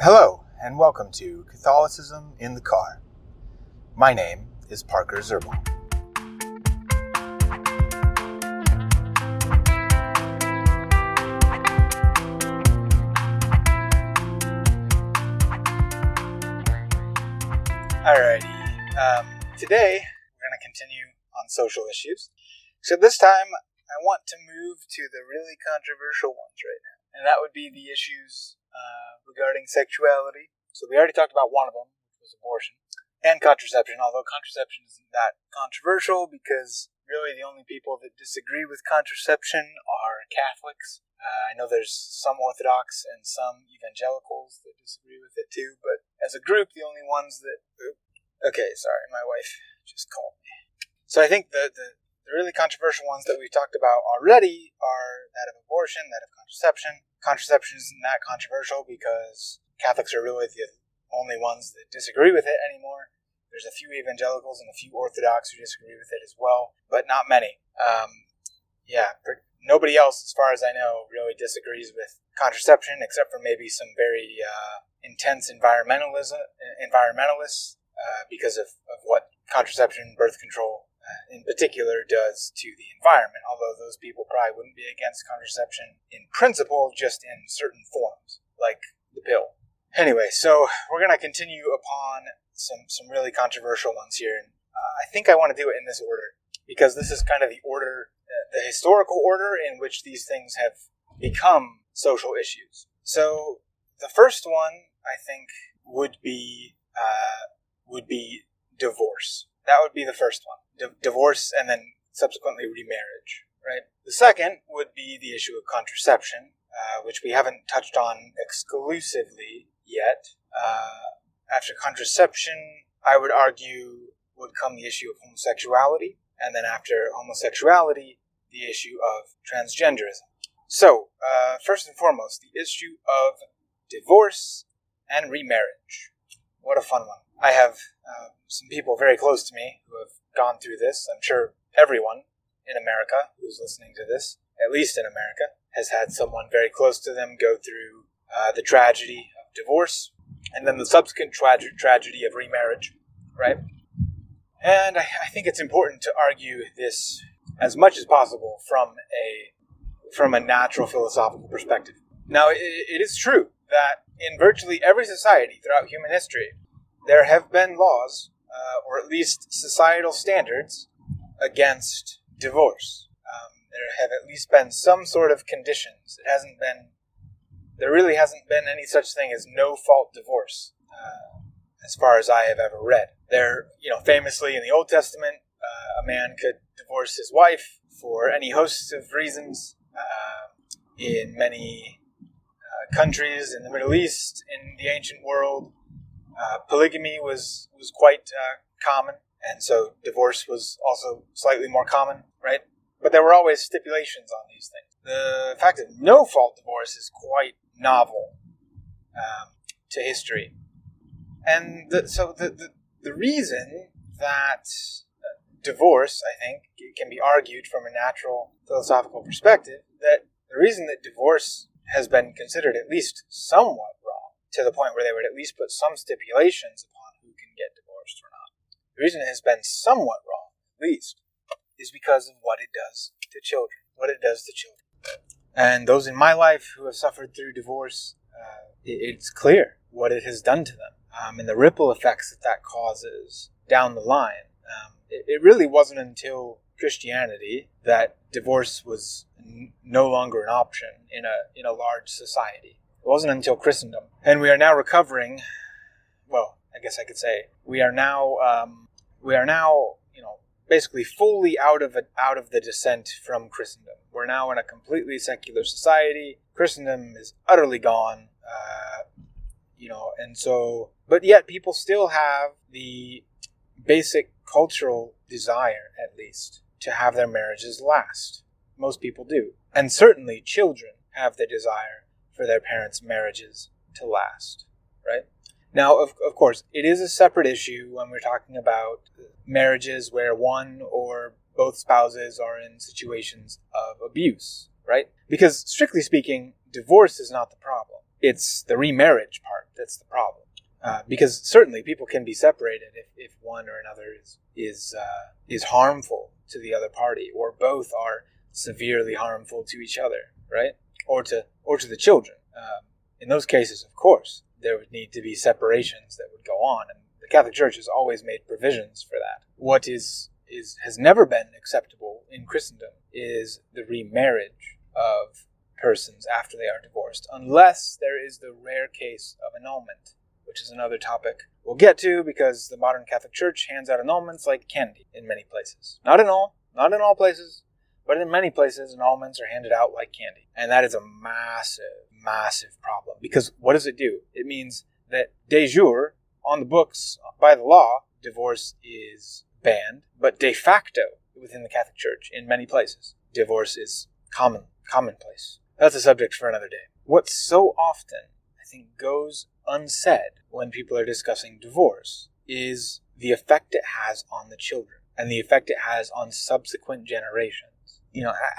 Hello, and welcome to Catholicism in the Car. My name is Parker Zerbal. Alrighty, today we're going to continue on social issues. So this time I want to move to the really controversial ones right now, and that would be the issues regarding sexuality. So we already talked about one of them, which was abortion, and contraception, although contraception isn't that controversial because really the only people that disagree with contraception are Catholics. I know there's some Orthodox and some evangelicals that disagree with it too, but as a group, the only ones that... Okay, sorry, my wife just called me. So I think the really controversial ones that we've talked about already are that of abortion, that of contraception. Contraception isn't that controversial because Catholics are really the only ones that disagree with it anymore. There's a few evangelicals and a few Orthodox who disagree with it as well, but not many. Nobody else, as far as I know, really disagrees with contraception, except for maybe some very intense environmentalists because of what contraception, birth control in particular does to the environment, although those people probably wouldn't be against contraception in principle, just in certain forms, like the pill. Anyway, so we're going to continue upon some really controversial ones here, and I think I want to do it in this order, because this is kind of the order, the historical order in which these things have become social issues. So the first one, I think, would be divorce. That would be the first one. Divorce and then subsequently remarriage, right? The second would be the issue of contraception, which we haven't touched on exclusively yet. After contraception, I would argue, would come the issue of homosexuality, and then after homosexuality, the issue of transgenderism. So, first and foremost, the issue of divorce and remarriage. What a fun one. I have some people very close to me who have gone through this. I'm sure everyone in America who's listening to this, at least in America, has had someone very close to them go through the tragedy of divorce and then the subsequent tragedy of remarriage, right? And I think it's important to argue this as much as possible from a natural philosophical perspective. Now, it is true that in virtually every society throughout human history, there have been laws, or at least societal standards, against divorce. There have at least been some sort of conditions. There really hasn't been any such thing as no-fault divorce, as far as I have ever read. Famously in the Old Testament, a man could divorce his wife for any host of reasons. In many countries in the Middle East, in the ancient world, polygamy was quite common, and so divorce was also slightly more common, right? But there were always stipulations on these things. The fact of no-fault divorce is quite novel to history. And the reason that divorce, I think, can be argued from a natural philosophical perspective, that the reason that divorce has been considered at least somewhat wrong, to the point where they would at least put some stipulations upon who can get divorced or not. The reason it has been somewhat wrong, at least, is because of what it does to children. And those in my life who have suffered through divorce, it's clear what it has done to them, and the ripple effects that causes down the line. It really wasn't until Christianity that divorce was no longer an option in a large society. It wasn't until Christendom, and we are now recovering. Well, I guess I could say we are now, basically fully out of the descent from Christendom. We're now in a completely secular society. Christendom is utterly gone, but yet people still have the basic cultural desire, at least, to have their marriages last. Most people do. And certainly children have the desire for their parents' marriages to last, right? Now, of course, it is a separate issue when we're talking about marriages where one or both spouses are in situations of abuse, right? Because, strictly speaking, divorce is not the problem. It's the remarriage part that's the problem. Because certainly people can be separated if one or another is harmful to the other party, or both are severely harmful to each other, right? Or to the children. In those cases, of course, there would need to be separations that would go on, and the Catholic Church has always made provisions for that. What has never been acceptable in Christendom is the remarriage of persons after they are divorced, unless there is the rare case of annulment, which is another topic we'll get to, because the modern Catholic Church hands out annulments like candy in many places. Not in all places, but in many places, annulments are handed out like candy. And that is a massive, massive problem, because what does it do? It means that de jure, on the books, by the law, divorce is banned, but de facto, within the Catholic Church, in many places, divorce is commonplace. That's a subject for another day. What so often, I think, goes unsaid when people are discussing divorce is the effect it has on the children and the effect it has on subsequent generations.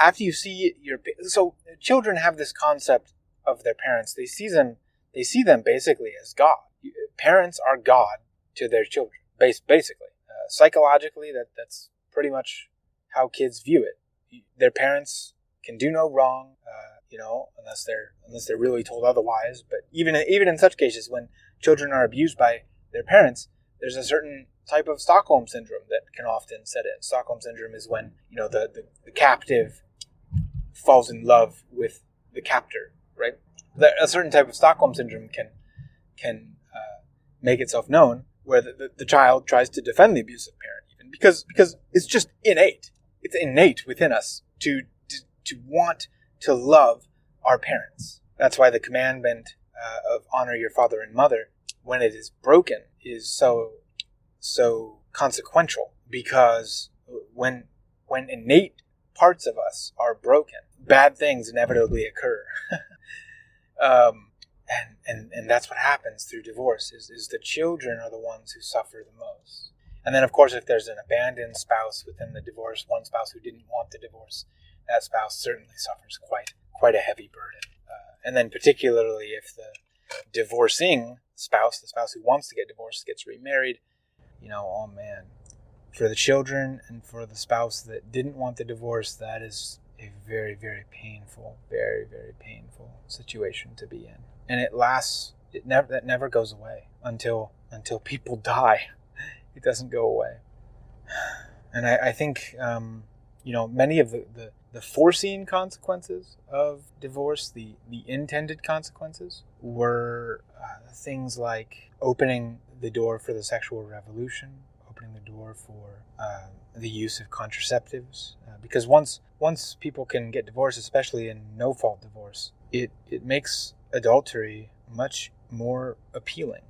After you see so children have this concept of their parents. They see them basically as God. Parents are God to their children, basically. Psychologically, that's pretty much how kids view it. Their parents can do no wrong, unless they're really told otherwise. But even in such cases, when children are abused by their parents, there's a certain type of Stockholm syndrome that can often set in. Stockholm syndrome is when the captive falls in love with the captor, right? A certain type of Stockholm syndrome can make itself known, where the child tries to defend the abusive parent, even because it's just innate. It's innate within us to want to love our parents. That's why the commandment of honor your father and mother, when it is broken, is so consequential, because when innate parts of us are broken, bad things inevitably occur. And that's what happens through divorce, is the children are the ones who suffer the most. And then, of course, if there's an abandoned spouse within the divorce, one spouse who didn't want the divorce, that spouse certainly suffers quite a heavy burden. And then particularly if the divorcing spouse, the spouse who wants to get divorced, gets remarried, oh man, for the children and for the spouse that didn't want the divorce, that is a very, very painful situation to be in. And that never goes away until people die. It doesn't go away. And I think, many of the foreseen consequences of divorce, the intended consequences, were things like opening the door for the sexual revolution, opening the door for the use of contraceptives. Because once people can get divorced, especially in no-fault divorce, it makes adultery much more appealing,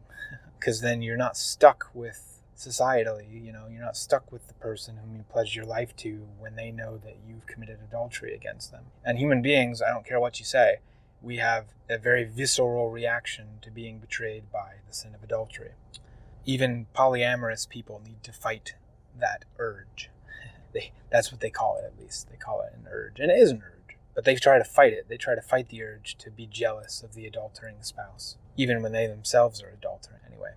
because then you're not stuck with societally, you're not stuck with the person whom you pledged your life to when they know that you've committed adultery against them. And human beings, I don't care what you say, we have a very visceral reaction to being betrayed by the sin of adultery. Even polyamorous people need to fight that urge. That's what they call it, at least. They call it an urge. And it is an urge. But they try to fight it. They try to fight the urge to be jealous of the adultering spouse, even when they themselves are adulterous anyway.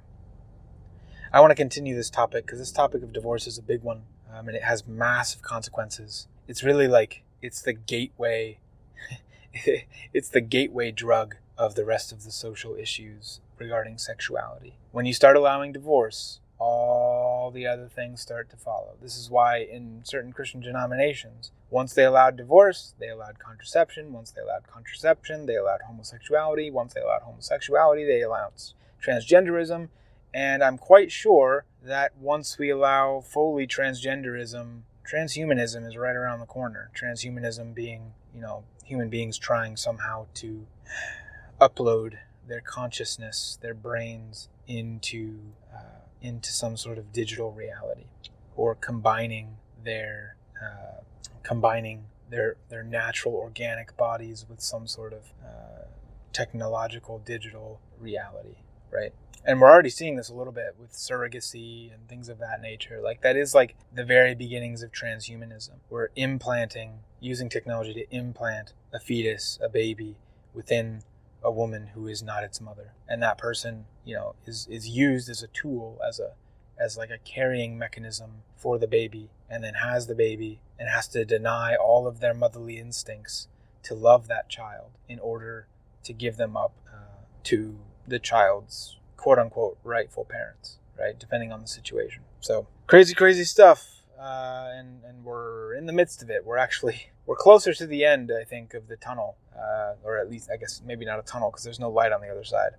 I want to continue this topic because this topic of divorce is a big one, and it has massive consequences. It's really it's the gateway it's the gateway drug of the rest of the social issues regarding sexuality. When you start allowing divorce, all the other things start to follow. This is why in certain Christian denominations, once they allowed divorce, they allowed contraception. Once they allowed contraception, they allowed homosexuality. Once they allowed homosexuality, they allowed transgenderism. And I'm quite sure that once we allow fully transgenderism, transhumanism is right around the corner. Transhumanism being, human beings trying somehow to upload their consciousness, their brains into some sort of digital reality, or combining their natural organic bodies with some sort of technological digital reality, right? And we're already seeing this a little bit with surrogacy and things of that nature. That is the very beginnings of transhumanism. We're using technology to implant a fetus, a baby, within a woman who is not its mother. And that person, is used as a tool, as like a carrying mechanism for the baby, and then has the baby and has to deny all of their motherly instincts to love that child in order to give them up to the child's quote-unquote rightful parents, right? Depending on the situation. So crazy stuff. And we're in the midst of it. We're closer to the end, I think, of the tunnel, or at least, I guess, maybe not a tunnel because there's no light on the other side.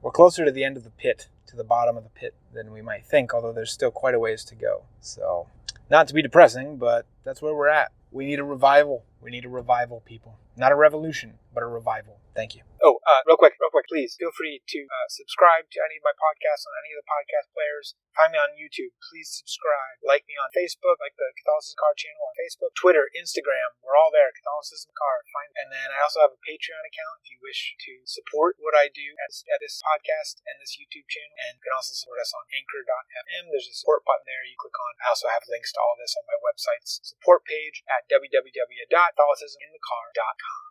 We're closer to the end of the pit, to the bottom of the pit than we might think, although there's still quite a ways to go. So, not to be depressing, but that's where we're at. We need a revival. We need a revival, people. Not a revolution, but a revival. Thank you. Oh, real quick, please feel free to subscribe to any of my podcasts on any of the podcast players. Find me on YouTube. Please subscribe. Like me on Facebook, like the Catholicism Car channel on Facebook, Twitter, Instagram. We're all there. Catholicism Car. And then I also have a Patreon account if you wish to support what I do at this podcast and this YouTube channel. And you can also support us on Anchor.fm. There's a support button there you click on. I also have links to all this on my website's support page at www.catholicisminthecar.com.